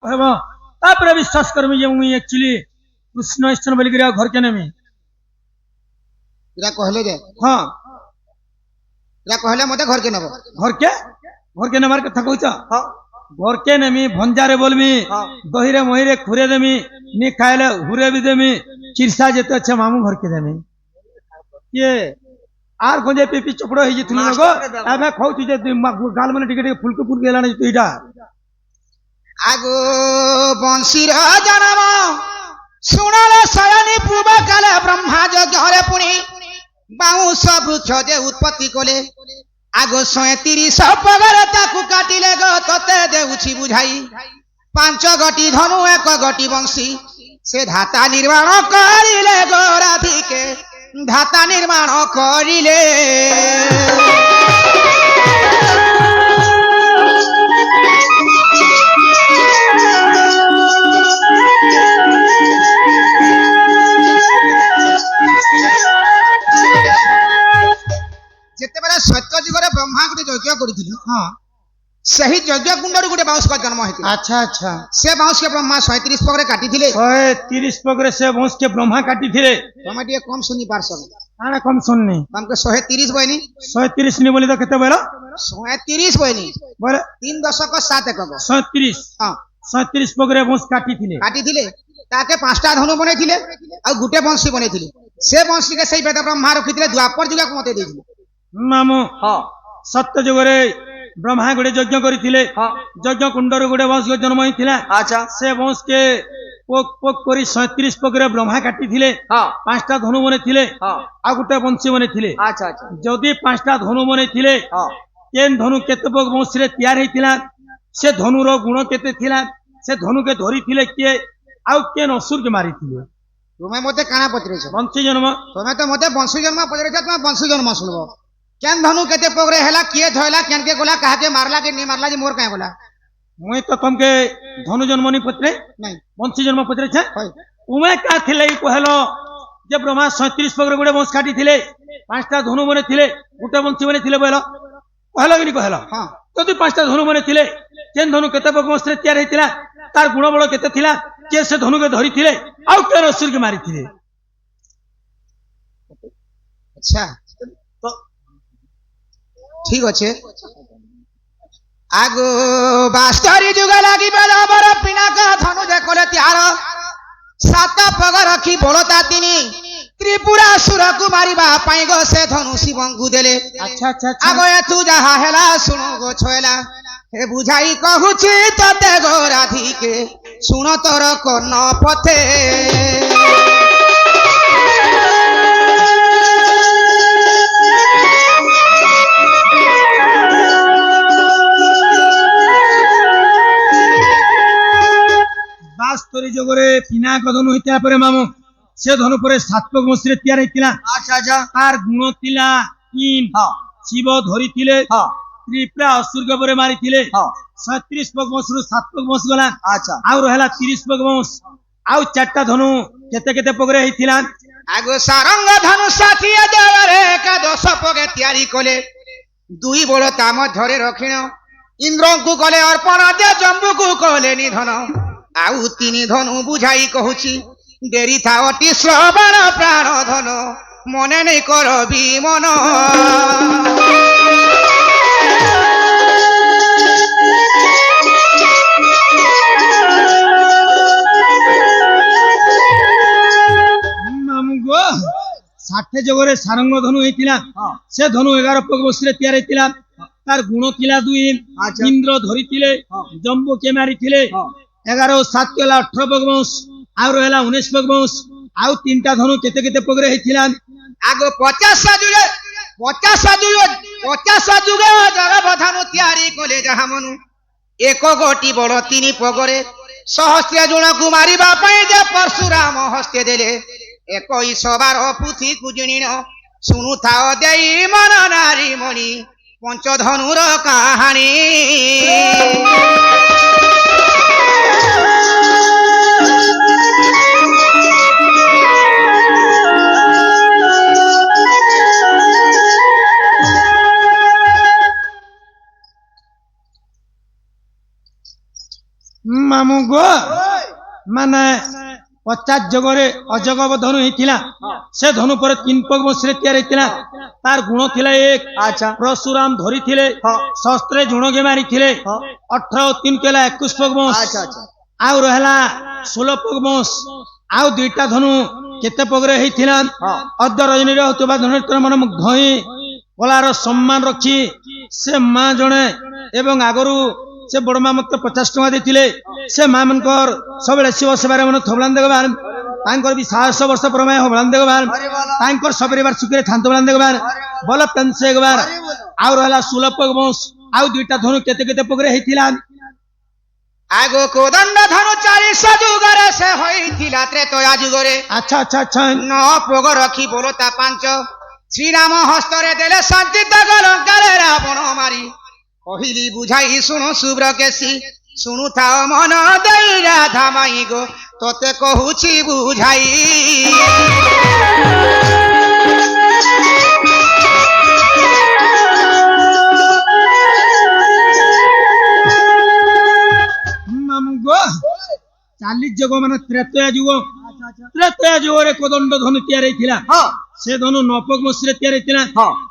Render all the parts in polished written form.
कहबो तापर विश्वास करमी जे मुई एक्चुअली कृष्ण ईश्वर बोली कर घर के नेमी इरा कहले जे हाँ इरा कहले मते घर के नबो घर के नेमार कथा कहछ हाँ घर के नेमी भंजारे बोलमी दहीरे महीरे खुरे देमी नी खाइले हुरे भी देमी चिरसा जेते अच्छे मामू घर के देमी ये आर गंजे पेपी चपड़ो हे जितनु लगो एबे खाउती जे गाल माने टिके टिके फुलके फुल गेला नै तइटा आगो बंशीर जनम सुनले शयनी पूर्व काले ब्रह्मा यज्ञरे पुणी बाउंस वृक्ष जे उत्पत्ति कले आगो 130 पगरे ताकू काटिले गो तते देउछि बुझाई 5 गटी धनु 1 गटी बंशी से धाता निर्माण करिले गो राधिके धाता निर्माण करिले जेते बेला सत्य जुगरे ब्रह्मा गुटे यज्ञ करिथिले हां सही यज्ञ कुंडर गुटे बाउंस का जन्म हेति अच्छा अच्छा से बाउंस के ब्रह्मा 130 पगरे काटिथिले 130 पगरे से बाउंस के ब्रह्मा काटिथिले तमे टिके कम सुनी पारसो आना कम सुननी हमके 130 बइनी 130 नि बोली तो केते बेला 130 बइनी बोले 3 दशक 7 एकक 130 हां 130 पगरे बाउंस काटिथिले ताके 5टा धनु बनेथिले आ गुटे बंशी बनेथिले से बंशी के सही वेद ब्रह्मा रखिथिले द्वापर जुग को मते देथिले मामो हाँ सत्य जुगरे ब्रह्मा गुटे यज्ञ करिथिले यज्ञ कुंडर गुटे वंश जन्म होइथिला अच्छा से वंश के पोक पोक करी 130 पगरे ब्रह्मा काटिथिले हां 5टा धनु बनेथिले हां आ गुटे वंशी बनेथिले अच्छा अच्छा जदी 5टा धनु बनेथिले हां केन धनु केते पग वंश रे तैयार हेथिला से धनु रो गुण केते थिला से धनु के धरिथिले के आउ केन असुर के मारिथिले तुमे मते काना पत्रे छ वंशी जन्म तुमे तो मते वंशी जन्म पत्रे छ तुमे वंशी जन्म सुनबो केन धनु केते पगरे हैला किए धइला केन के गोला कहा के मारला के नहीं मारला जे मोर काहे गोला मुई तो तुमके धनु जन्म नहीं पत्रे नहीं वंशी जन्म पत्रे छ उमे का थिले कहलो जे ब्रह्मा 37 पगरे गुडे वंश काटी थिले 5टा धनु बने थिले गुटे वंशी बने थिले बोलो कहलो कि नहीं कहलो हां जदी 5टा धनु बने थिले केन धनु केते पग वंश रे तैयार हेतिला तार गुण बळ केते थिला के से धनु के धरि थिले आउ केन असुर के मारी थिले अच्छा तो ठीक अच्छे आगो बास्तरी जुग लागी बराबर पिनाका धनु जे कोले त्यार 7 पग रखी बोलता तिनी त्रिपुरा सुर कुमारी बा पाई गो से धनु शिवंगु देले अच्छा अच्छा आगो ए तू जहा हेला सुनो गो छोएला हे बुझाई कहूची तते गो राधिके सुनो तोर कर्ण पथे बास्तरी जगरे पिनाक धनु हिता परे मामू से धनु परे 7 पग वंश रे तैयार हेतिला अच्छा अच्छा तार गुण थिला 3 हां शिव धरिथिले हां त्रिपुरा असुर के परे मारिथिले हां 37 पग वंश रु 7 पग वंश गला अच्छा आउ रहला 30 पग वंश आउ 4टा धनु केते केते पगरे हेतिला आगो सारंग धनु साथी देवरे का 10 पगे तैयारी कोले दुई बोल ता मध्यरे रखिण इंद्र को कोले अर्पण दे जम्बू को कोले निधन आउ 3 धनु बुझाई कहूची डेरी थावती श्रवण प्राण धन मने नहीं करबी मन मामुगो 60 जगरे सारंग धनु हेतिला से धनु 11 पग वंश रे तैयार हेतिला तार गुण थिला 2 इंद्र धरिथिले जम्बू के मारिथिले 11 7 केला 18 पग वंश आउ रहला 19 पग वंश आउ 3टा धनु केते केते पगरे हेतिला आगो 50 जुगे जगब धनु तैयारी कोले जहा मनु एक गोटी बड़ 3 पगरे सहस्त्र जुण कुमारी बापाई जे परशुराम हस्ते देले 21 बार पुथी कुजिणीन सुनु थाओ देई मन नारी मणि पंचधनुर कहानी ମାମୁ ଗୋ ମାନେ 50 ଯୋଗରେ ଅଜଗବ ଧନୁ ହେଇଥିଲା ସେ ଧନୁ ପରେ 3 ପଗ ବଂଶରେ ତିଆରି ହେଇଥିଲା ତାର ଗୁଣ ଥିଲା ଏକ ଆଚ୍ଛା ପରଶୁରାମ ଧରିଥିଲେ ଶସ୍ତ୍ରେ ଝୁଣକେ ମାରିଥିଲେ 18 ଓ 3 କେଲା 21 ପଗ ବଂଶ ଆଚ୍ଛା ଆଚ୍ଛା ଆଉ ରହିଲା 16 ପଗ ବଂଶ ଆଉ ଦୁଇଟା ଧନୁ କେତେ ପଗରେ ହେଇଥିଲା ଅର୍ଦ୍ଧ ରଜନୀରେ ହଉଥିବା ଧନୁତ୍ର ମନ ମୁଗ୍ଧ ହୋଇ କଳାର ସମ୍ମାନ ରଖି ସେ ମା ଜଣେ ଏବଂ ଆଗରୁ ସେ ବଡ ମା ମତେ 50 ଟଙ୍କା ଦେଇଥିଲେ ସେ ମା ମାନଙ୍କର ସବୁବେଳେ ଶିବ ସେବାରେ ମନ ଥବଳାନ ଦେଗବାନ ତାଙ୍କର ବି 700 ବର୍ଷ ପ୍ରମେୟ ହବଳାନ ଦେଗବାନ ତାଙ୍କର ସପରିବାର ସୁଖରେ ଥାନ୍ତ ବଳାନ ଦେଗବାନ ଭଲ ପେନ୍ସେ ଗବାନ ଆଉ ରହିଲା 16 ପଗ ବଂଶ ଆଉ ଦୁଇଟା ଧନୁ କେତେ କେତେ ପଗରେ ହେଇଥିଲା ଆଗୋ କୋଦଣ୍ଡ ଧନୁ 400 ଯୁଗରେ ସେ ହୋଇଥିଲା ତ୍ରେତୟା ଯୁଗରେ ଆଚ୍ଛା ଆଚ୍ଛା ଆଚ୍ଛା 9 ପଗ ରଖି ବୋଲତା 5 ଶ୍ରୀରାମ ହସ୍ତରେ ଦେଲେ ଶାନ୍ତି ତକ ଲଙ୍କାରେ ରାବଣ ମାରି କହିଲି ବୁଝାଇ ଶୁଣ ଶୁଭ୍ର କେଶୀ ଶୁଣୁଥାଅ ମନ ଦେଇ ରାଧା ମାଇ ଗୋ ତତେ କହୁଛି ବୁଝାଇ ମାମୁ ଗୋ 40 ଯୁଗ ମାନେ ତ୍ରେତୟା ଯୁଗରେ କୋଦଣ୍ଡ ଧନୁ ତିଆରି ହେଇଥିଲା ସେ ଧନୁ 9 ପଗ ବଂଶରେ ତିଆରି ହେଇଥିଲା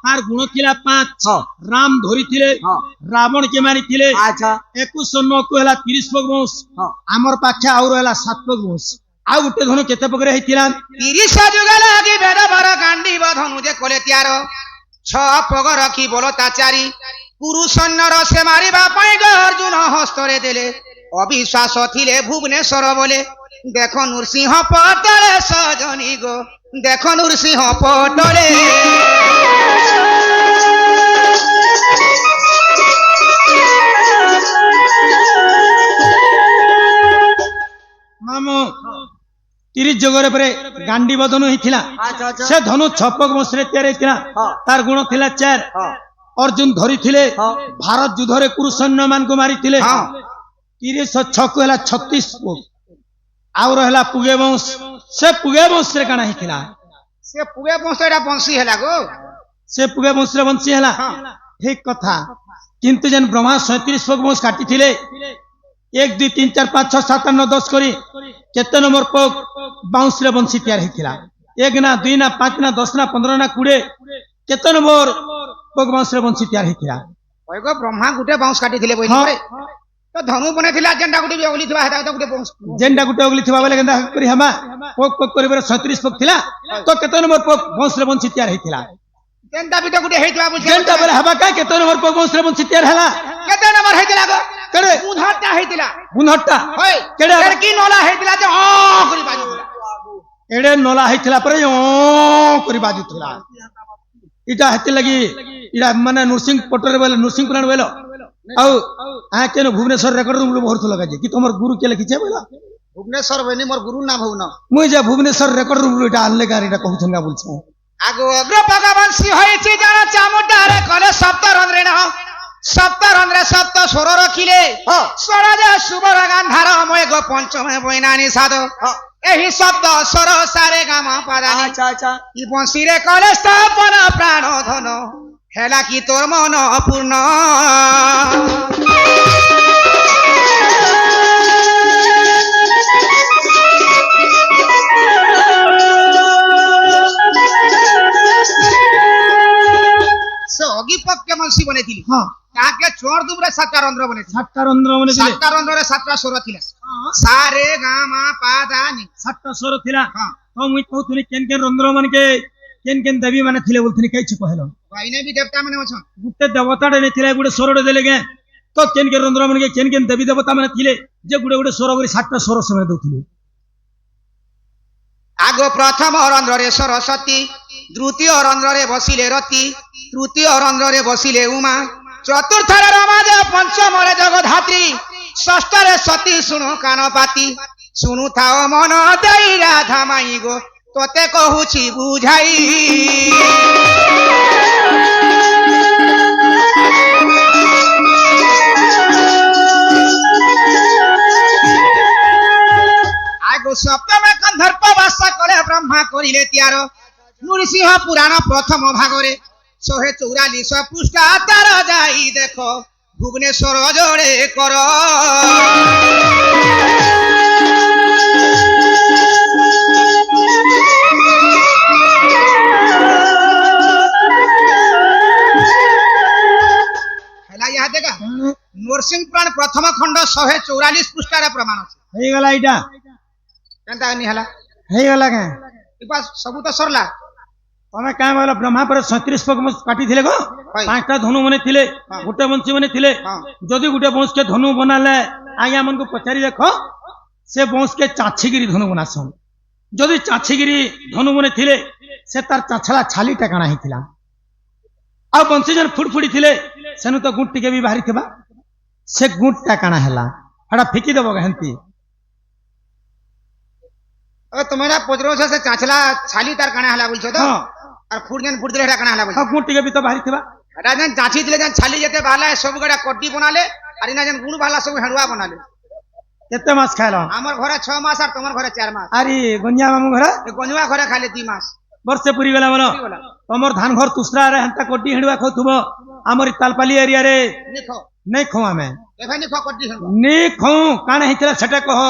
ତାର ଗୁଣ ଥିଲା 5 ରାମ ଧରିଥିଲେ ରାବଣ କେ ମାରିଥିଲେ 2109 କୁ ହେଲା 30 ପଗ ବଂଶ ଆମର ପାଖେ ଆଉ ରହିଲା 7 ପଗ ବଂଶ ଆଉ ଗୋଟେ ଧନୁ କେତେ ପଗରେ ହେଇଥିଲା 30 ଯୁଗ ଲାଗି ବେଦ ବର ଗାଣ୍ଡିବ ଧନୁ ଯେ କଲେ ତିଆର 6 ପଗ ରଖି ବୋଲତା 4 ପୁରୁଷନ୍ୟର ସେ ମାରିବା ପାଇଁ ଅର୍ଜୁନ ହସ୍ତରେ ଦେଲେ ଅବିଶ୍ୱାସ ଥିଲେ ଭୁବନେଶ୍ୱର ବୋଲେ ଦେଖ ନୃସିଂହ ପଟରେ ସଜନୀ ଗୋ ଦେଖ ନୃସିଂହ ପଟରେ ମାମୁ 30 ଯୁଗରେ ପରେ ଗାଣ୍ଡିବ ଧନୁ ହେଇଥିଲା ସେ ଧନୁ 6 ପଗ ବଂଶରେ ତିଆରି ହେଇଥିଲା ତାର ଗୁଣ ଥିଲା 4 ଅର୍ଜୁନ ଧରିଥିଲେ ଭାରତ ଯୁଦ୍ଧରେ କୁରୁସୈନ୍ୟ ମାନଙ୍କୁ ମାରିଥିଲେ 36 କୁ ହେଲା 36 ପଗ ଆଉ ରହିଲା ପୁଗେ ବଂଶ ସେ ପୁଗେ ବଂଶରେ କାଣା ହେଇଥିଲା ସେ ପୁଗେ ବଂଶ ଏଟା ବଂଶୀ ହେଲା ଗୋ ସେ ପୁଗେ ବଂଶରେ ବଂଶୀ ହେଲା ଠିକ କଥା କିନ୍ତୁ ଯେନ୍ ବ୍ରହ୍ମା 37 ପଗ ବଂଶ କାଟିଥିଲେ 1 2 3 4 5 6 7 8 9 10 କରି କେତେ ନମ୍ବର ପଗ ବାଉଁଶରେ ବଂଶୀ ତିଆରି ହେଇଥିଲା 1 ନା 2 ନା 5 ନା 10 ନା 15 ନା 20 କେତେ ନମ୍ବର ପଗ ବାଉଁଶରେ ବଂଶୀ ତିଆରି ହେଇଥିଲା କଇ ଗो ବ୍ରହ୍ମା ଗୁଟେ ବାଉଁଶ କାଟିଥିଲେ ବଇଲି ପରେ ତ ଧନୁ ବନେଇଥିଲା ଯେନ୍ଟା ଗୁଟେ ବି ଅଗଲି ଥିବା ହେଟା ତ ଗୁଟେ ବାଉଁଶ ଯେନ୍ଟା ଗୁଟେ ଅଗଲି ଥିବା ବେଲେ କେନ୍ତା କରି ହमा ପଗ ପଗ କରିବାରେ 37 ପଗ ଥିଲା ତ କେତେ ନମ୍ବର ପଗ ବାଉଁଶରେ ବଂଶୀ ତିଆରି ହେଇଥିଲା ଯେନ୍ଟା ବି ତ ଗୁଟେ ହେଇଥିବା ବୁଝେ ଯେନ୍ଟା ବେଲେ ହବା କାଇ କେତେ ନମ୍ବର ପଗ ବାଉଁଶରେ ବଂଶୀ ତିଆରି ହେଲା କେତେ ନମ୍ବର ହେଇଥିଲା ଗो କେଡେ ବୁଧଟା ହେଇଥିଲା ବୁନହଟ୍ଟା ହୋय କେଡେ କି ନলা ହେଇଥିଲା ଯେ କରି ବାଜୁଥିଲା एड़े नला होइथिला परे ओ करी बाजुथिला इटा हेति लगी इडा माने नरसिंह पटरे बेले नरसिंह पुराण बेलो आ केन भुवनेश्वर रेकर्ड रूम बहुत लगा जे कि तमर गुरु के लिखिछे बेला भुवनेश्वर बनी मोर गुरु ना भउन मुई जे भुवनेश्वर रेकर्ड रूम इटा आनले गार इटा कहउछंगा बोलछे आगो अग्र भगवंशी होइछि जण चामुंडारे कले सप्तरंध्रे न सप्तरंध्रे सप्त स्वर रखिले स्वरज सुबर गांधार मय गो पंचमे बइनानी साध एही शब्द स्वर सारे गामा पादानी अच्छा अच्छा ई बंशी रे कले स्थापन प्राण धन हेला की तोर मन पूर्ण से अगी पक्के बंशी बनेथिली हां ताके चोर दुबरे सातटा रंध्र बनेथिली सातटा रंध्र बनेथिले सातटा रंध्रे सातटा स्वर थिला सारे गामा पादानी सातटा स्वर थिला हां तो मुई कहउथली केन केन रंध्र मन के केन देवी माने थिले बोलथनी कहि छ कहलो भाईने भी देवता माने अछन गुटे देवता ने थिले गुटे स्वरडे देले गे तो केन रंध्र मन के केन देवी देवता माने थिले जे गुटे गुटे स्वर करी सातटा स्वर समय दउथले आगो प्रथम रंध्र रे सरस्वती द्वितीय रंध्र रे बसिले रति तृतीय रंध्र रे बसिले उमा चतुर्थ रे रमादेव पंचम रे जगधात्री षष्ठ रे सती सुनो कानपाती सुनु थाओ मन देई राधा माई गो तोते कहूची बुझाई आगो सप्तमे कंधर्प वासा करे ब्रह्मा करिले त्यार नृसिंह पुराण प्रथम भागरे 144 पृष्ठ तार जाई देखो ভুবনেশ্বর জোড়ে কর ହେଲା ଏହା ଦେଖା ନରସିଂହ ପୁରାଣ ପ୍ରଥମ ଖଣ୍ଡ 144 ପୃଷ୍ଠାରେ ପ୍ରମାଣ ଅଛି ହେଇଗଲା ଏଇଟା କେନ୍ତା ନି ହେଲା ହେଇଗଲା କାଁ ବାସ୍ ସବୁ ତ ସରଲା ତମେ କାଁ କହିଲ ବ୍ରହ୍ମା ପରେ 37 ପଗ କାଟିଥିଲେ ଗ ହଇ। 5ଟା ଧନୁ ମାନେ ଥିଲେ ହଁ। ଗୋଟେ ବଂଶୀ ମାନେ ଥିଲେ ହଁ। ଯଦି ଗୋଟେ ବଂଶକେ ଧନୁ ବନାଲେ ଆଜ୍ଞା ମାନଙ୍କୁ ପଚାରି ଦେଖ ସେ ବଂଶକେ ଚାଛିକିରି ଧନୁ ବନାସନ୍ ଯଦି ଚାଛିକିରି ଧନୁ ମାନେ ଥିଲେ ସେ ତାର ଚାଛଳା ଛାଲିଟା କାଣା ହେଇଥିଲା ଆଉ ବଂଶୀ ଯେନ୍ ଫୁଟଫୁଟି ଥିଲେ ସେନୁ ତ ଗୁଟ ଟିକେ ବି ବାହାରିଥିବା ସେ ଗୁଟଟା କାଣା ହେଲା ହେଟା ଫିକି ଦେବ ହେନ୍ତି ତମେ ନା ପଚରଛ ସେ ଚାଛଲା ଛାଲି ତାର କାଣା ହେଲା ବୋଲଛ ତ ହଁ আর ফুট যেন ফুট দিলে এটা কানা হলা বলছে ହଁ ଗୁଟ ଟିକେ ବି ତ ବାହାରିଥିବା এটা যেন চাচি দিলে যেন ছালি যেতে বালা সব গড়া কটি বনালে আর ইনা যেন গুণ বালা সব হেড়ুয়া বনালে କେତେ ମାସ ଖାଇଲ আমার ঘরে 6 মাস আর তোমার ঘরে 4 মাস ଆରେ ଗଞ୍ଜା ମାମୁ ଘର এ গঞ্জুয়া ঘরে খাইলে 2 মাস ବର୍ଷେ ପୁରୀ ଗଲା ବୋଲ কি বলা ତମର ଧାନ ଘର ତୁସରାରେ ହେନ୍ତା କୋଟି ହିଣ୍ଡୁଆ ଖାଉଥିବ ଆମର ତାଲପାଲି ଏରିଆରେ নিখো ନାଇଁ ଖାଉ ଆମେ এভাই নিখো কটি হেড় ନି ଖାଉ କାଣା ହେଇଥିଲା ସେଟା କହ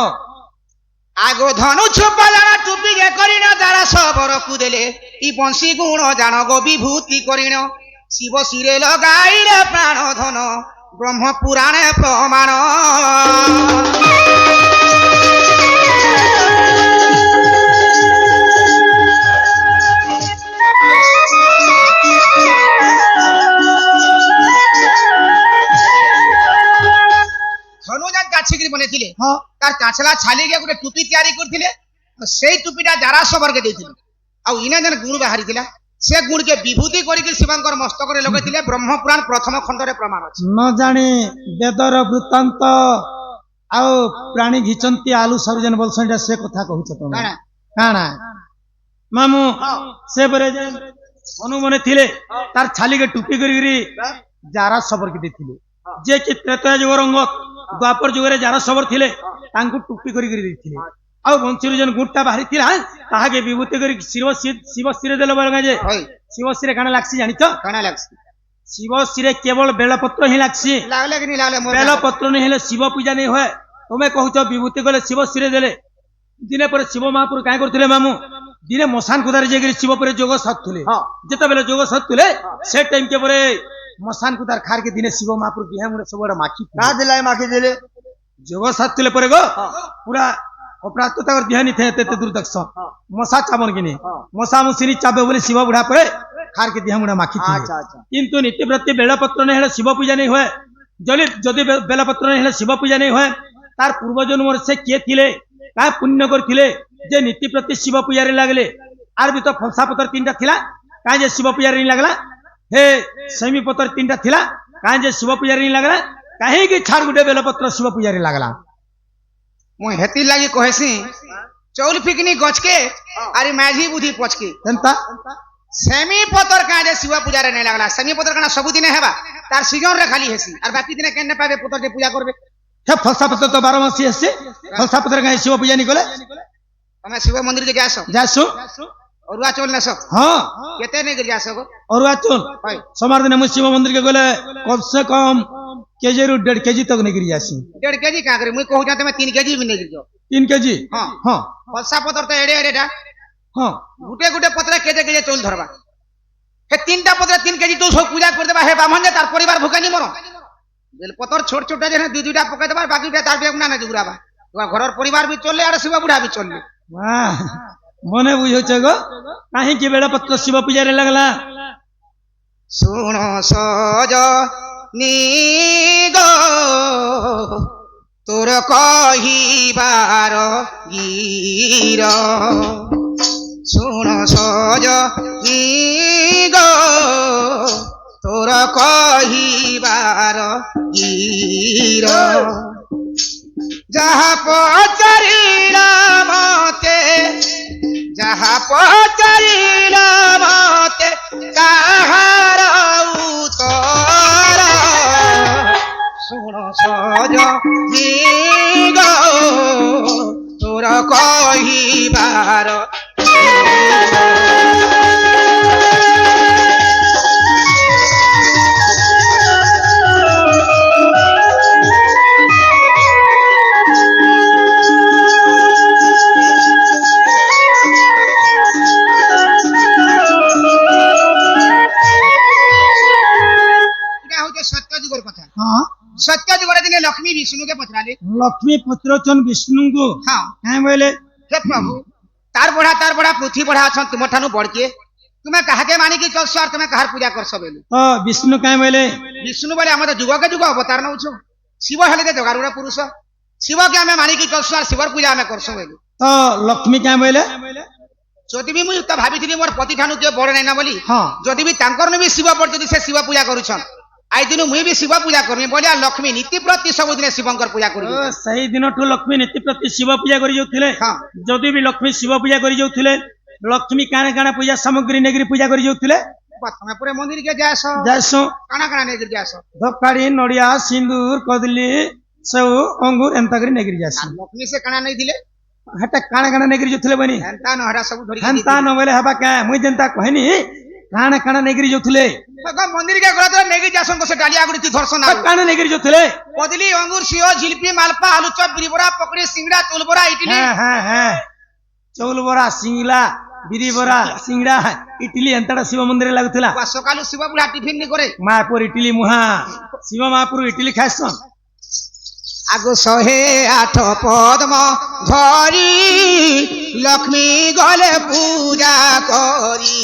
আগো ধনু ছুপা জানা টুপি গে করিন যারা সবর কুদেলে ই বংশী গুণ জান গো বিভূতি করিন শিব শিরে লগাইলে প্রাণ ধন ব্রহ্ম পুরাণে প্রমাণ ধনু যান কাছিকিরি বনেছিলে ହଁ তার চাছলা ছালিকে গোটে টুপি তৈরি করছিলে সেই টুপিটা যারা সবরকে ଦେଇଥିଲେ ଆଉ ইনা যেন গুণ বাহারিଥିଲା সে গুণকে বিভূতি করিকি শিবঙ্কর মস্তকরে লগাইଥିଲେ ব্রহ্ম পুরাণ প্রথম খণ্ডরে প্রমাণ আছে ନ ଜାଣି ବେଦର ବୃତ୍ତାନ୍ତ ଆଉ ପ୍ରାଣୀ ଘିଚନ୍ତି ଆଲୁ ସରୁ ଯେନ୍ ବୋଲସନ୍ ଏଇଟା ସେ କଥା କହୁଛ ତମେ କାଣା କାଣା ମାମୁ ସେ ପରେ ଯେନ୍ ହନୁମାନେ ଥିଲେ ତାର ଛାଲିକେ ଟୁପି କରିକିରି ଯାରା ସବରକି ଦେଇଥିଲେ ଯେ କି ତ୍ରେତୟା ଯୁଗର ଅଙ୍ଗ ଦ୍ୱାପର ଯୁଗରେ ଯାରା ସବର ଥିଲେ ତାଙ୍କୁ ଟୁପି କରିକିରି ଦେଇଥିଲେ ଆଉ ବଂଶୀରୁ ଯେନ୍ ଗୁଟଟା ବାହାରିଥିଲା ତାହାକେ ବିଭୂତି କରି ଶିବ ଶିରେ ଦେଲେ ବୋଲେ ଯେ হই ଶିବ ଶିରେ କାଣା ଲାଗ୍ସି ଜାଣିଛ কাଣା লাগছে ଶିବ ଶିରେ କେବଳ ବେଲପତ୍ର ହିଁ ଲାଗ୍ସି লাগলে কি নি লাগলে মোর ବେଲପତ୍ର ନେଇ ହେଲେ ଶିବ ପୂଜା ନେଇ ହୁଏ ତମେ କହୁଛ ବିଭୂତି କଲେ ଶିବ ଶିରେ ଦେଲେ ଦିନେ ପରେ ଶିବ ମହାପୁରୁ କାଁ କରୁଥିଲେ ମାମୁ ଦିନେ ମଶାନ କୁଦାରେ ଯାଇକରି ଶିବ ପରେ ଯୋଗ ସାଧୁଥିଲେ ହଁ ଯେତେବେଳେ ଯୋଗ ସାଧୁଥିଲେ ସେ ଟାଇମ କେ ପରେ ମଶାନ କୁଦାର ଖାରକେ ଦିନେ ଶିବ ମହାପୁରୁ ବିହା ମୁଣ୍ଡେ ସବୁଆଡେ ମାଖି না দিলাই মাখি দিলে ଯୋଗ ସାଧୁଥିଲେ ପରେ ଗো ପୁରା କପଡ଼ା ତ ତାଙ୍କର ଦିହା ନି ଥାଏ ଏତେ ଦୂର ଦେଖସ ମଶା ଚାବନ କିନି ମଶା ମୁସିନି ଚାବେ ବୋଲି ଶିବ ବୁଢା ପରେ ଖାରକେ ଦିହା ମୁଣ୍ଡେ ମାଖି আচ্ছা আচ্ছা কিন্তু নীতিপ্রতি বেলপত্র নেই হলে শিব পূজা নেই হয় যদি যদি বেলপত্র নেই হলে শিব পূজা নেই হয় তার পূর্বজন্মর সে কিয়ে থিলে কাহ পুণ্য করছিলে যে নীতিপ্রতি শিব পূজারে লাগলে আর বি তো ফলসা পত্র 3টা থিলা কাহ যে শিব পূজারে নি লাগলা হে সেমি পত্র 3টা থিলা কাহ যে শিব পূজারে নি লাগলা কাহে কি ছাড় গুটে বেলপত্র শিব পূজারে লাগলা মুই হেতি লাগি কহেছি চৌল ফিকনি গছকে আরে মাঝি বুদ্ধি পচকে এন্তা সেমি পতর কাজে শিব পূজারে নাই লাগলা সেমি পতর কানা সবুদিনে হেবা তার সিজন রে খালি হেসি আর বাকি দিনে কেন পাবে পতর যে পূজা করবে হে ফলসা পত্র তো 12 মাসি আসছে ফলসা পত্র কাহে শিব পূজা নি গলে তুমি শিব মন্দির দিকে আসো যাসু অরুয়া চল নেছো হ্যাঁ কেতে নেই গিয়ে আসো গো অরুয়া চুল হয় सोमवार दिन मुझ शिव मंदिर के गले कम से कम केजी रू 1.5 केजी तक निकल जासी 1.5 केजी का करे मुई कहू जा তুমি 3 केजी भी नहीं गिर जाओ 3 केजी हाँ हाँ ফলসা পতর তো এড়ে এড়েটা हाँ গুটে গুটে পত্রে কেজে কেজে চল ধরবা হে 3টা পত্রে 3 কেজি তো সব পূজা করে দেবা হে বামন যে তার পরিবার ভুকে নি মরো বেল পতর ছোট ছোট যে দুই দুইটা পকাই দেবা বাকিটা তার বেগ না না জুরাবা তোমার ঘরের পরিবার भी চললে আর শিব বুড়া भी চললে वाह मने बुझोछ गो काहे कि बेड़ा पत्र शिव पूजा रे लगला শুণ সজ নিগ তোর কহিবার গীর শুণ সজ নিগ তোর কহিবার গীর যাহা পচারিলা মতে যাহা পচারিলা মতে কাহার উত্তর শুণ সজ নিগ তোর কহিবার ବିଷ୍ଣୁକେ ପଚରାଲେ ଲକ୍ଷ୍ମୀ ପଚାରୁଛନ୍ ବିଷ୍ଣୁଙ୍କୁ ହଁ କାହିଁ ବୋଇଲେ हे प्रभु तार बड़ा पृथ्वी बड़ा अछन तुम ठानु बढ़के तुम्हें काहे मानिकी चलस और तुम्हें काहर पूजा करस बेलु ତ ବିଷ୍ଣୁ କାହିଁ ବୋଇଲେ विष्णु बोले हम तो जुग के जुग अवतार नउछु शिव हेले दे जगारुड़ा पुरुष शिव के हमें मानिकी चलस और शिवर पूजा हमें करस बेलु ତ ଲକ୍ଷ୍ମୀ କାହିଁ ବୋଇଲେ जदि भी मुई त भाबिथिनी मोर पति ठानु के बड़ नै ना बोली ହଁ जदि भी तांकर ने भी शिव पर जदि से शिव पूजा करूछन आई दिनु मुई भी शिव पूजा करमी बोले लक्ष्मी नीति प्रति सब दिन शिवंकर पूजा करू ତ ସେହି ଦିନଠୁ ଲକ୍ଷ୍ମୀ ନୀତି ପ୍ରତି ଶିବ ପୂଜା କରି ଯାଉଥିଲେ ହଁ ଯଦି ବି ଲକ୍ଷ୍ମୀ ଶିବ ପୂଜା କରି ଯାଉଥିଲେ ଲକ୍ଷ୍ମୀ କାଣା କାଣା ପୂଜା ସାମଗ୍ରୀ ନେଇକିରି ପୂଜା କରି ଯାଉଥିଲେ प्रथमे पूरे मंदिर के जास ଯାଏସୁଁ काना काना नै जास ଧକାଡି ନଡିଆ ସିନ୍ଦୁର କଦଳୀ ସେଉ ଅଙ୍ଗୁର ଏନ୍ତା କରି ନେଇକିରି ଯାଏସୁଁ लक्ष्मी से काना नै दिले ହେଟା କାଣା କାଣା ନେଇକିରି ଯାଉଥିଲେ ବନି हेंता नहरा सब धरि ହେନ୍ତା ନ ବୋଇଲେ ହେବା କାଁ ମୁଇଁ ଯେନ୍ତା କହିନି କାଣା କାଣା ନେଇକିରି ଯାଉଥିଲେ भगवान मंदिर के गला तो नेगी जासन को से डालिया गुड़ी थी धरसन ତ କାଣା ନେଇକିରି ଯାଉଥିଲେ कदली अंगूर सेव जिलेबी मालपा आलू चप बिरीबरा पकड़ी सिंगड़ा चुलबरा इडली হ্যাঁ হ্যাঁ হ্যাঁ ଚଉଲ ବରା ସିଙ୍ଗଲା ବିରି ବରା ସିଙ୍ଗଡା ଇଟିଲି ଏନ୍ତାଟା ଶିବ ମନ୍ଦିରରେ ଲାଗୁଥିଲା वा सकालु शिव बुढ़ा टिफिन नि करे ମାପୁର ଇଟିଲି ମୁହା ଶିବ ମାପୁର ଇଟିଲି ଖାଇସନ୍ आगो 108 पद्म धरी लक्ष्मी गले पूजा करी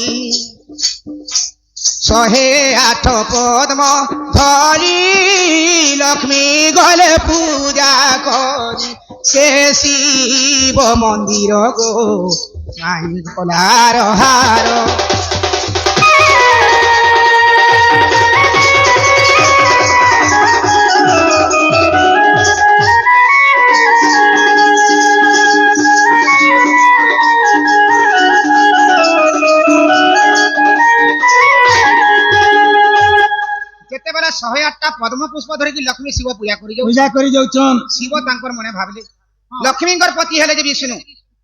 108 पद्म धरी लक्ष्मी गले पूजा करी से शिव मंदिर गो माई गलार हार ଯେତେବେଳେ 108ଟା ପଦ୍ମ ପୁଷ୍ପ ଧରିକି ଲକ୍ଷ୍ମୀ ଶିବ ପୂଜା କରି ଯାଉ ପୂଜା କରି ଯାଉଛନ୍ ଶିବ ତାଙ୍କର ମନେ ଭାବିଲେ ଲକ୍ଷ୍ମୀଙ୍କର ପତି ହେଲେ ଯେ ବିଷ୍ଣୁ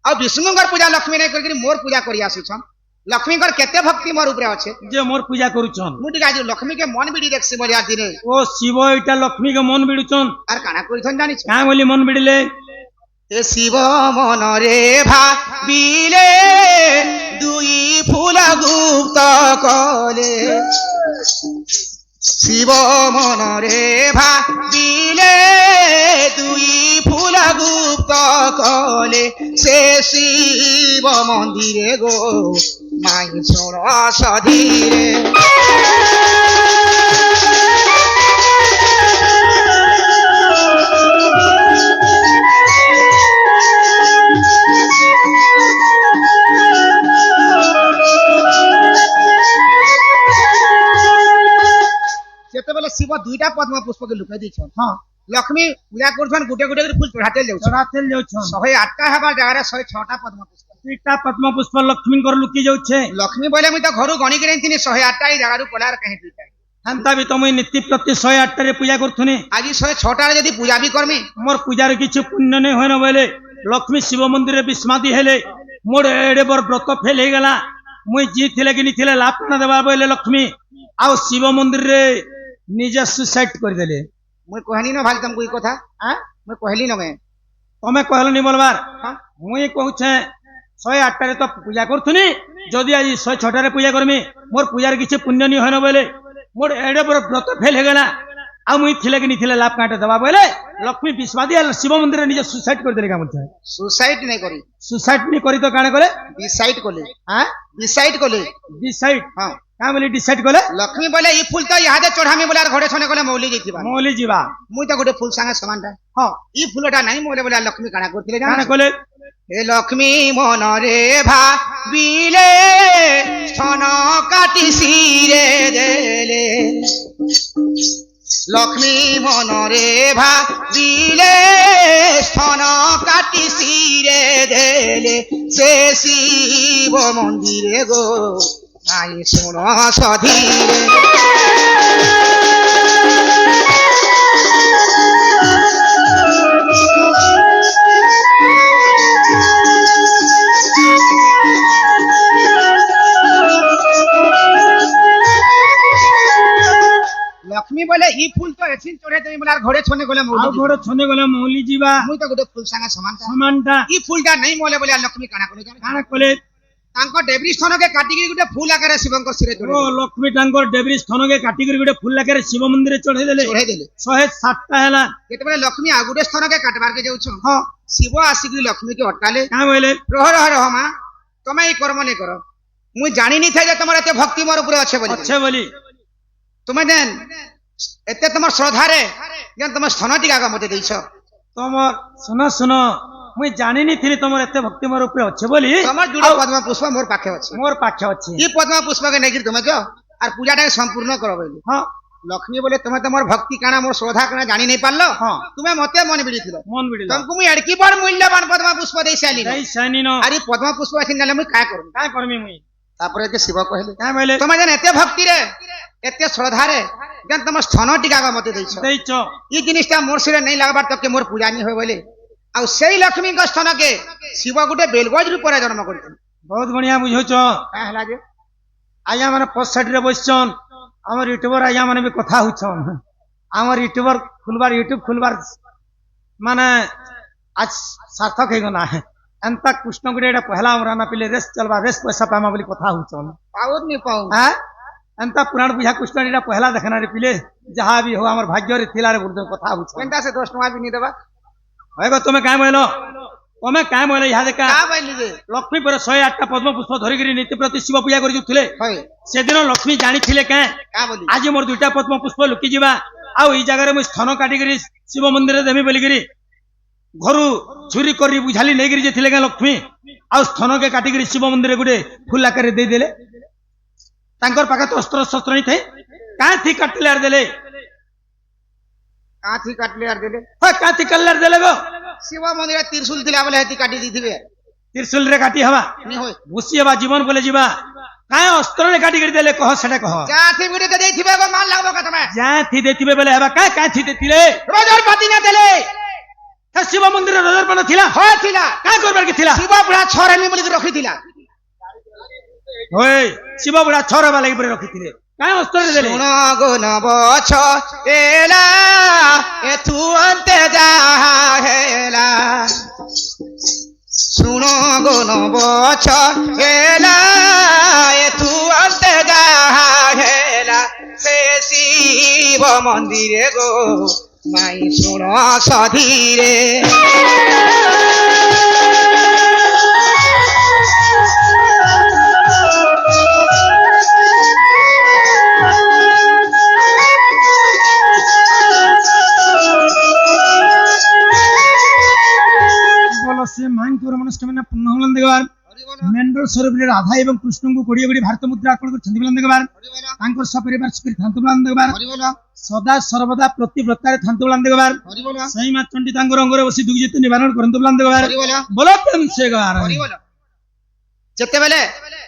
ଆଉ ବିଷ୍ଣୁଙ୍କର ପୂଜା ଲକ୍ଷ୍ମୀ ନାଇଁ କରିକି ମୋର ପୂଜା କରି ଆସୁଛନ୍ ଲକ୍ଷ୍ମୀଙ୍କର କେତେ ଭକ୍ତି ମୋର ଉପରେ ଅଛି ଯେ ମୋର ପୂଜା କରୁଛନ୍ ମୁଁ ଟିକେ ଆଜି ଲକ୍ଷ୍ମୀକେ ମନ ବିଡି ଦେଖସି ବୋଲି ଆଜି ଦିନେ ଓ ଶିବ ଏଇଟା ଲକ୍ଷ୍ମୀକେ ମନ ବିଡୁଛନ୍ ଆର କାଣା କରିଛନ୍ ଜାଣିଛ କାଁ ବୋଲି ମନ ବିଡିଲେ ଏ ଶିବ ମନରେ ଭାବିଲେ ଦୁଇ ଫୁଲ ଗୁପ୍ତ କଲେ শিব মনরে ভাবিলে দুই ফুল গুপ্ত কলে সে শিব মন্দিরে গো মাই ষোড়শ ধীরে যেতেবেলে শিব দুইটা পদ্ম পুষ্পকে লুকাই দিয়েছেন ହଁ লক্ষ্মী পূজা করছেন গোটে গোটে করে ফুল চড়াতে যাচ্ছেন ଚଢାତେଲ ଯାଉଛନ୍ 108টা হবার জায়গায় 106টা পদ্ম পুষ্প ଦୁଇଟା ପଦ୍ମ ପୁଷ୍ପ ଲକ୍ଷ୍ମୀଙ୍କର ଲୁକି ଯାଉଛେ ଲକ୍ଷ୍ମୀ ବୋଲେ ମୁଇଁ ତ ଘରୁ ଗଣିକି ନେଇଥିଲି 108ଟା ଏଇ ଜାଗାରୁ ପଲାର କାହିଁ ଦୁଇଟା ହେନ୍ତା ବି ତମେ ନୀତି ପ୍ରତି 108ଟାରେ ପୂଜା କରୁଥୁନି ଆଜି 106ଟାରେ ଯଦି ପୂଜା ବି କରମି ମୋର ପୂଜାର କିଛି ପୁଣ୍ୟ ନେଇ ହୁଏନ ବୋଇଲେ ଲକ୍ଷ୍ମୀ ଶିବ ମନ୍ଦିରରେ ବିସ୍ମାଦି ହେଲେ ମୋର ଏଡେ ବଡ ବ୍ରତ ଫେଲ ହେଇଗଲା ମୁଇଁ ଜିଥିଲେ କି ନିଥିଲେ ଲାଭ କାଣା ଦେବା ବୋଇଲେ ଲକ୍ଷ୍ମୀ ଆଉ ଶିବ ମନ୍ଦିରରେ ନିଜେ ସୁସାଇଡ୍ କରିଦେଲେ ମୁଇଁ କହିଲି ন ଭାଇ ତମକୁ এই কথা ଆଁ? ମୁଇଁ କହିଲି ন ମେ ତମେ କହିଲନି ବୋଲବାର ହଁ ମୁଇଁ କହୁଛେ 108ଟାରେ ତ ପୂଜା କରୁଥୁନି ଯଦି ଆଜି 106ଟାରେ ପୂଜା କରମି ମୋର ପୂଜାର କିଛି ପୁଣ୍ୟ ନି ହଏନ ବୋଇଲେ ମୋର ଏଡେ ବଡ ବ୍ରତ ଫେଲ ହେଇଗଲା ଆଉ ମୁଇଁ ଥିଲେ କି ନିଥିଲେ ଲାଭ କାଁଟେ ଦେବା ବୋଇଲେ ଲକ୍ଷ୍ମୀ ବିସ୍ମାଦି ଶିବ ମନ୍ଦିରରେ ନିଜେ ସୁସାଇଡ୍ କରିଦେଲେ କାମ ସୁସାଇড নাই করি ସୁସାଇଡ୍ ନି କରି ତ କାଣା କଲେ ডিসাইড কলে ଆଁ ডিসাইড কলে ডিসাইড হ্যাঁ କାଁ ବୋଲି ডিসাইড কলে লক্ষ্মী বলে ই ফুল তো ইহাদে চড়ামি বলে আর ঘরে ছনে গলে মৌলি যাইতিবা মৌলি ଯିବା মুই তো গোটে ফুল সাঙ্গে সমানটা ହଁ ই ফুলটা নাই মোলে বলে আর লক্ষ্মী কানা করতিলে କାଣା জানা କଲେ হে লক্ষ্মী মনরে ভাবিলে স্তন কাটি শিরে দেলে লক্ষ্মী মনরে ভাবিলে স্তন কাটি শিরে দেলে সে শিব মন্দিরে গো নাই শোণ সধীরে লক্ষ্মী বলে ই ফুল তো এছিন চড়ে দেই বলে আর ঘরে ছনে গলে মৌলি ଆଉ ଗୋଡ ଛନେ ଗଲେ ମୌଲି ଯିବା মুই তো গোটে ফুল সাঙ্গে সমানটা ସମାନଟା ই ফুলটা নাই মোলে বলে আর লক্ষ্মী কানা করে জানে କାଣା କଲେ ତାଙ୍କ ଡେବ୍ରି ସ୍ଥନକେ କାଟିକି ଗୋଟେ ଫୁଲ ଆକାରରେ ଶିବଙ୍କ ଶିରେ ଓ ଚଢେଇ ଲକ୍ଷ୍ମୀ ତାଙ୍କର ଡେବ୍ରି ସ୍ଥନକେ କାଟିକରି ଗୋଟେ ଫୁଲ ଆକାରରେ ଶିବ ମନ୍ଦିରରେ ଚଢେଇ ଦେଲେ ଦେଲେ 107ଟା ହେଲା। ଯେତେବେଳେ ଲକ୍ଷ୍ମୀ ଆଉ ଗୋଟେ ସ୍ଥନକେ କାଟବାରକେ ଯାଉଛନ୍ ହଁ ଶିବ ଆସିକି ଲକ୍ଷ୍ମୀକି ଅଟକାଲେ। କାଁ ବୋଇଲେ ରହ ରହ ରହ ମା, ତମେ ଏଇ କର୍ମ ନେଇ କର। ମୁଁ ଜାଣିନି ଥାଏ ଯେ ତମର ଏତେ ଭକ୍ତି ମୋର ଉପରେ ଅଛେ ବୋଲି। ଅଛେ ବୋଲି ତୁମେ ଯେନ୍ ଏତେ ତମର ଶ୍ରଦ୍ଧାରେ ଯେନ୍ ତମେ ସ୍ଥନ ଟିକେ ଆଗ ମତେ ଦେଇଛ, ତମର ଶୁନ ଶୁନ ମୁଇଁ ଜାଣିନି ଥିଲି ତମର ଏତେ ଭକ୍ତି ମୋର ଉପରେ ଅଛେ ବୋଲି ତମର ଯୋଉଟା ପଦ୍ମ ପୁଷ୍ପ ମୋର ପାଖେ ଅଛି। ମୋର ପାଖେ ଅଛି। ଇ ପଦ୍ମ ପୁଷ୍ପକେ ନେଇକିରି ତୁମେ ଯାଅ আর পূজাটাকে সম্পূর্ণ করো বলি। ହଁ লক্ষ্মী বলে তুমি তোমার ভক্তি কানা মোর শ্রদ্ধা কানা জানি নাই পারলো, হ্যাঁ। তুমি মতে মন বিড়িছিল মন বিড়িলা তোমাকে মুই এড়কি বড় মূল্যবান পদ্ম পুষ্প দেই সাইলি এই সাইনি ন আর এই পদ্ম পুষ্প আছে নালে মুই কায় করব। কাই করমি মুই তারপরে যে শিব কহিলে কাই বলে তুমি যেন এতে ভক্তি রে এতে শ্রদ্ধা রে যেন তোমার স্থন টিকা মতে দেইছ, দেইছ এই জিনিসটা মোর সিরে নাই লাগবার তকে মোর পূজা নি হয় বলে। আর সেই লক্ষ্মীଙ୍କ স্থনকে শিব গোটে বেলগজ রূপরে জন্ম করিছেন। বহুত বঢ়িয়া বুঝাউছ। কায় হলা যে আজ্ঞା ମାନେ ପଛ ସାଇଡରେ ବସିଛନ୍, ଆମର ୟୁଟ୍ୟୁବର ଆଜ୍ଞା ମାନେ ବି କଥା ହଉଛନ୍। ଆମର ୟୁଟ୍ୟୁବର ଖୁଲବାର ୟୁଟ୍ୟୁବ ଖୁଲବାର ମାନେ ଆଜ ସାର୍ଥକ ହେଇଗଲା। ଏନ୍ତା କୃଷ୍ଣ ଗୁଟେ ଏଇଟା ପହଲା ଆମର ଆମେ ପିଲେ ରେସ୍ ଚଲବା ରେସ୍ ପଇସା ପାଇମା ବୋଲି କଥା ହଉଛନ୍। পাউত নি পাউ হ্যাঁ ଏନ୍ତା ପୁରାଣ ବୁଝା କୃଷ୍ଣ ଏଇଟା ପହଲା ଦେଖନାରେ ପିଲେ ଯାହା ବି ହଉ ଆମର ଭାଗ୍ୟରେ ଥିଲାରେ ବୋଲୁଛନ୍ କଥା ହଉଛନ୍। কেনটা সে 10 টাকা বি নি দেবা ହଇଗ ତମେ କାଇଁ ବୋଇଲ ତମେ କାଇଁ ବୋଇଲ ଇହାଦେ କା কা বাইলি যে ଲକ୍ଷ୍ମୀ ପରେ 108ଟା ପଦ୍ମ ପୁଷ୍ପ ଧରିକିରି ନୀତି ପ୍ରତି ଶିବ ପୂଜା କରି ଯାଉଥିଲେ। হয় ସେଦିନ ଲକ୍ଷ୍ମୀ ଜାଣିଥିଲେ କାଁ কা বলি ଆଜି ମୋର 2ଟା ପଦ୍ମ ପୁଷ୍ପ ଲୁକି ଯିବା, ଆଉ ଏଇ ଜାଗାରେ ମୁଁ ସ୍ଥନ କାଟିକିରି ଶିବ ମନ୍ଦିରରେ ଦେମି ବୋଲିକିରି ଘରୁ ଚୋରି କରି ବୁଝାଲି ନେଇକିରି ଯେ ଥିଲେ କାଁ ଲକ୍ଷ୍ମୀ, ଆଉ ସ୍ଥନକେ କାଟିକିରି ଶିବ ମନ୍ଦିରରେ ଗୋଟେ ଫୁଲ ଆକାରରେ ଦେଇଦେଲେ। ତାଙ୍କର ପାଖେ ତ ଅସ୍ତ୍ର ଶସ୍ତ୍ର ନି ଥାଏ, କାଁ ଥି କାଟିଲେ ଆର ଦେଲେ কাঠি কাটলে আর দিলে ହଁ କାଁ ଥି କାଟିଲେ ଆର ଦେଲେ ଗো শিব মন্দিরে ত্রিশূল দিলা বলে হেতি কাটি দিথিবে ତ୍ରିଶୂଳରେ କାଟି ହବା নি হই ଭୁସି ହେବା ଜୀବନ ବୋଲେ ଯିବା, କାଁ ଅସ୍ତ୍ରରେ কাটিକିରି দেলে কহ সেটা কহ জাতি গুড়িতে দেইথিবে গো মান লাগবো কা তুমি ଯାହା ଥି ଦେଇଥିବେ ବୋଲେ ହେବା କାଁ କାଁ ଥି ଦେଇଥିଲେ রোজর পাতি না দেলে ତା ଶିବ ମନ୍ଦିରରେ ରଜରପାନ ଥିଲା হয়ছিলা କାଁ করবার কি ଥିଲା শিব পুরা ছরেমি বলি রখিছিলা ওই শিব বুড়া ছর হবা লাগি পরে রখিଥିଲେ কাঁ অস্ত্ରରେ দেলে শুনো গো নবছ এলা এথু অন্তে যাহা হেলা শুনো গো নবছ এলা এথু অন্তে যাহা হেলা সে শিব মন্দিরে গো মাই শুনো সধীরে বলো সে মাঙ্কর মনস্কামনা পূর্ণ হলেন দেখবার মেন্ডর স্বরূপে রাধা এবং কৃষ্ণଙ୍କୁ কোড়িয়ে কোড়িয়ে ଭାରତ ମୁଦ୍ରା আকর্ষণ করছেন বলেন দেখবার ତାଙ୍କର ସପରିବାର ସୁଖୀ ଥାନ୍ତୁ ବଲେন দেখবার ସଦା ସର୍ବଦା ପ୍ରତି ବ୍ରତାରେ ଥାନ୍ତୁ ବଲେନ ଦେଖବାର ସେହି ମା ଚଣ୍ଡୀ ତାଙ୍କର ଅଙ୍ଗରେ ବସି ଦୁଃଖିତ ନିବାରଣ କରନ୍ତୁ ବଲେନ ଦେଖବାର ବୋଲ ତେମ ସେ ଗାର ଯେତେବେଳେ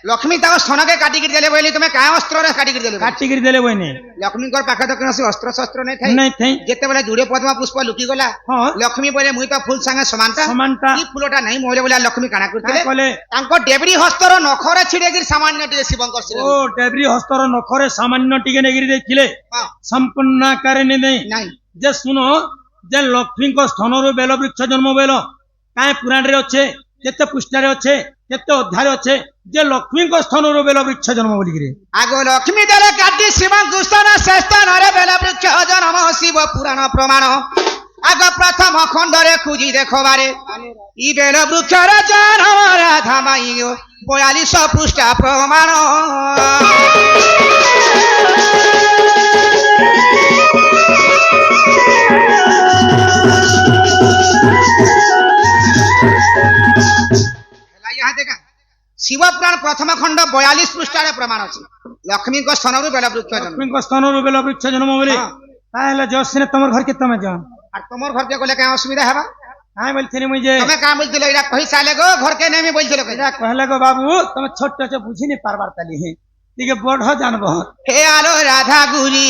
ଲକ୍ଷ୍ମୀ ତାଙ୍କ ସ୍ଥନକେ କାଟିକିରି ଦେଲେ ବୋଇଲେ ତମେ କାଁ ଅସ୍ତ୍ରରେ କାଟିକିରି ଦେଲେ କାଟିକିରି ଦେଲେ ବଇନି ଲକ୍ଷ୍ମୀଙ୍କର ପାଖେ ତ କୌଣସି ଅସ୍ତ୍ର ଶସ୍ତ୍ର ନାଇଁ ଥାଏ ନାଇଁ ଥାଇ ଯେତେବେଳେ ଯୋଡ଼େ ପଦ୍ମ ପୁଷ୍ପ ଲୁକି ଗଲା ହଁ ଲକ୍ଷ୍ମୀ ବୋଇଲେ ମୁଇଁ ତ ଫୁଲ ସାଙ୍ଗେ ସମାନତା ସମାନଟା ଇ ଫୁଲଟା ନାଇଁ ମୋଲେ ବୋଲେ ଲକ୍ଷ୍ମୀ କାଣା କରିଥିଲେ କଲେ ତାଙ୍କ ଡେବରି ହସ୍ତର ନଖରେ ଛିଡେକିରି ସାମାନ୍ୟ ଟିକେ ଶିବଙ୍କର ଶିର ଓ ଡେବ୍ରି ହସ୍ତର ନଖରେ ସାମାନ୍ୟ ଟିକେ ନେଇକିରି ଦେଇଥିଲେ ହଁ ସମ୍ପୂର୍ଣ୍ଣ ଆକାରରେ ନେଇ ନାଇଁ ଯେ ଶୁଣ ଯେ ଲକ୍ଷ୍ମୀଙ୍କ ସ୍ଥନରୁ ବେଲ ବୃକ୍ଷ ଜନ୍ମ ବେଲ କାହିଁ ପୁରାଣରେ ଅଛେ କେତେ ପୃଷ୍ଠାରେ ଅଛେ କେତେ ଅଧ୍ୟାୟରେ ଅଛେ ଯେ ଲକ୍ଷ୍ମୀଙ୍କ ସ୍ଥନରୁ ବେଲ ବୃକ୍ଷ ଜନ୍ମ ବୋଲିକିରି ଆଗ ଲକ୍ଷ୍ମୀ ଦେଲେ କାଟି ଶିବଙ୍କୁ ସ୍ଥାନ ସେ ସ୍ଥାନରେ ବେଲ ବୃକ୍ଷ ଜନ୍ମ ଶିବ ପୁରାଣ ପ୍ରମାଣ ଆଗ ପ୍ରଥମ ଖଣ୍ଡରେ ଖୋଜି ଦେଖବାରେ ଇ ବେଲ ବୃକ୍ଷର ଜନ୍ମ ରାଧା ମାଇ 42 ପୃଷ୍ଠା ପ୍ରମାଣ শিব পুরাণ প্রথম খণ্ড 42 পৃষ্ঠারে প্রমাণ আছে লক্ষ্মীଙ୍କ স্থানରୁ বেল বৃক্ষ জন্ম ଲକ୍ଷ୍ମୀଙ୍କ ସ୍ଥନରୁ ବେଲ ବୃକ୍ଷ ଜନ୍ମ ବୋଲି ହଁ। ତାହେଲେ ଜସିନେ ତମର ଘରକେ ତମେ ଯାଅ আর তোমার ঘরকে গলে কেন অসুবিধা হবা କାହିଁ বলছিনি মুই যে তুমি কাম বলছিল এটা কই সালে গো ঘরকে নেমি বলছিল এটা কহলে গো বাবু তুমি ছোট ছোট বুঝিনি পারবার তালি হে ଟିକେ ବଢ ଜାଣବ হে আলো রাধা গুরি